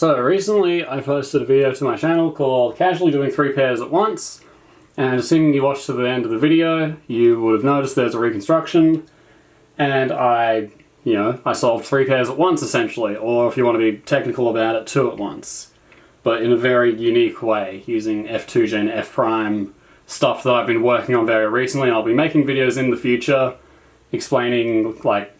So recently I posted a video to my channel called Casually Doing 3 Pairs at Once, and assuming you watched to the end of the video, you would have noticed there's a reconstruction, and I solved 3 pairs at once essentially, or if you want to be technical about it, 2 at once. But in a very unique way, using F2 Gen F prime stuff that I've been working on very recently. I'll be making videos in the future explaining like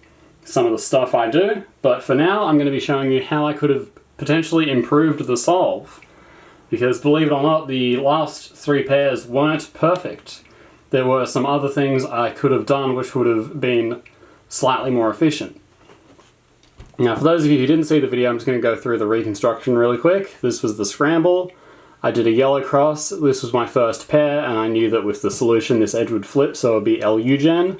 some of the stuff I do, but for now I'm going to be showing you how I could have potentially improved the solve. Because believe it or not, the last 3 pairs weren't perfect. There were some other things I could have done which would have been slightly more efficient. Now for those of you who didn't see the video, I'm just going to go through the reconstruction really quick. This was the scramble. I did a yellow cross. This was my first pair, and I knew that with the solution this edge would flip, so it would be LU Gen.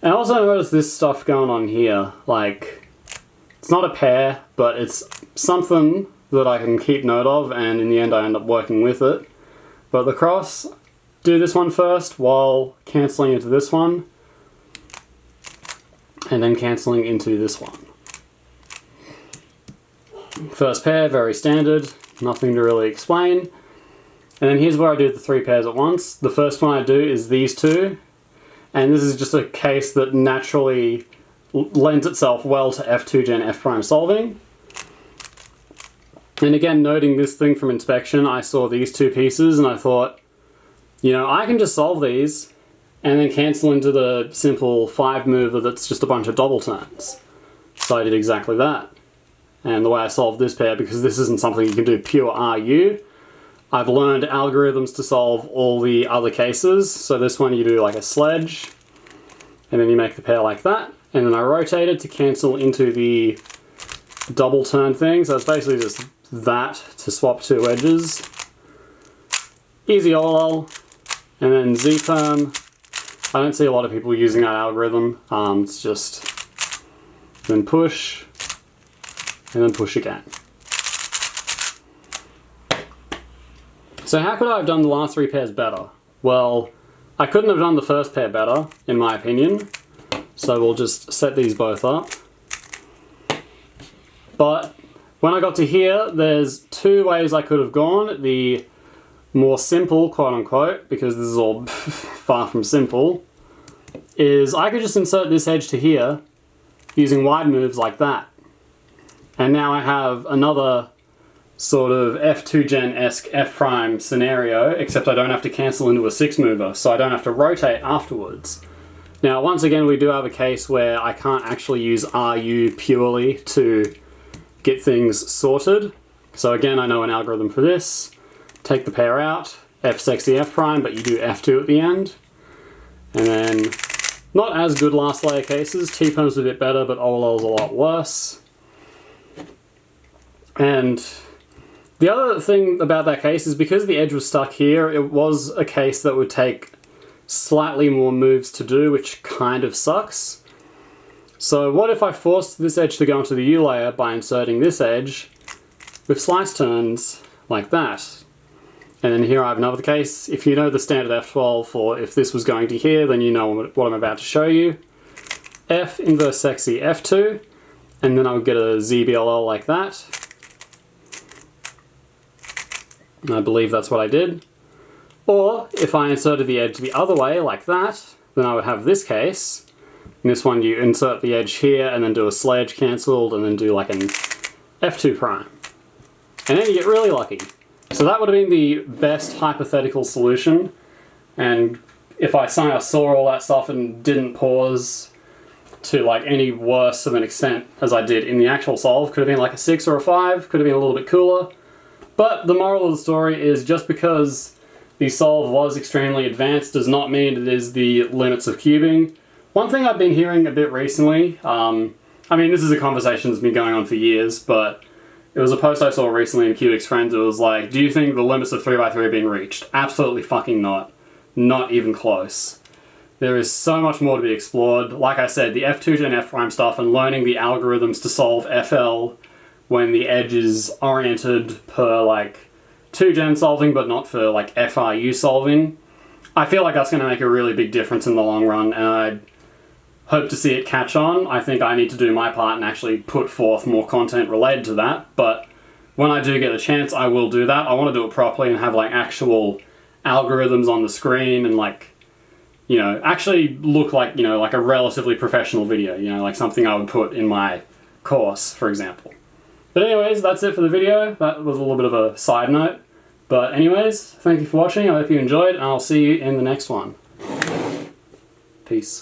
And I also noticed this stuff going on here. Like, it's not a pair, but it's something that I can keep note of, and in the end I end up working with it. But the cross, do this one first while cancelling into this one, and then cancelling into this one. First pair, very standard, nothing to really explain. And then here's where I do the 3 pairs at once. The first one I do is these two, and this is just a case that naturally lends itself well to F2 Gen F prime solving. And again, noting this thing from inspection, I saw these 2 pieces and I thought, I can just solve these and then cancel into the simple 5 mover that's just a bunch of double turns. So I did exactly that. And the way I solved this pair, because this isn't something you can do pure RU, I've learned algorithms to solve all the other cases. So this one you do like a sledge, and then you make the pair like that, and then I rotate it to cancel into the double turn thing. So it's basically just that to swap 2 edges. Easy OLL. And then Z-perm. I don't see a lot of people using that algorithm. It's just then push, and then push again. So how could I have done the last 3 pairs better? Well, I couldn't have done the first pair better, in my opinion. So we'll just set these both up. But when I got to here, there's 2 ways I could have gone. The more simple, quote unquote, because this is all far from simple, is I could just insert this edge to here using wide moves like that. And now I have another sort of F2 Gen-esque F prime scenario, except I don't have to cancel into a 6 mover, so I don't have to rotate afterwards. Now once again we do have a case where I can't actually use RU purely to get things sorted. So again, I know an algorithm for this. Take the pair out, F sexy F prime, but you do F2 at the end. And then, not as good last layer cases, T-perm's a bit better, but OLL's a lot worse. And the other thing about that case is because the edge was stuck here, it was a case that would take slightly more moves to do, which kind of sucks. So what if I forced this edge to go into the U layer by inserting this edge with slice turns like that? And then here I have another case. If you know the standard F12 for if this was going to here, then you know what I'm about to show you. F inverse sexy F2, and then I would get a ZBLL like that. And I believe that's what I did. Or if I inserted the edge the other way like that, then I would have this case. In this one you insert the edge here and then do a sledge cancelled and then do like an F2 prime. And then you get really lucky. So that would have been the best hypothetical solution, and if I somehow saw all that stuff and didn't pause to like any worse of an extent as I did in the actual solve, could have been like a 6 or a 5, could have been a little bit cooler. But the moral of the story is just because the solve was extremely advanced does not mean it is the limits of cubing. One thing I've been hearing a bit recently, I mean this is a conversation that's been going on for years, but it was a post I saw recently in Cubic's Friends. It was like, do you think the limits of 3x3 have been reached? Absolutely fucking not. Not even close. There is so much more to be explored. Like I said, the F2 Gen F prime stuff and learning the algorithms to solve FL when the edge is oriented per like 2 gen solving but not for like FRU solving. I feel like that's going to make a really big difference in the long run, and hope to see it catch on. I think I need to do my part and actually put forth more content related to that, but when I do get the chance, I will do that. I want to do it properly and have like actual algorithms on the screen and like, you know, actually look like, you know, like a relatively professional video, you know, like something I would put in my course, for example. But anyways, that's it for the video. That was a little bit of a side note. But anyways, thank you for watching. I hope you enjoyed, and I'll see you in the next one. Peace.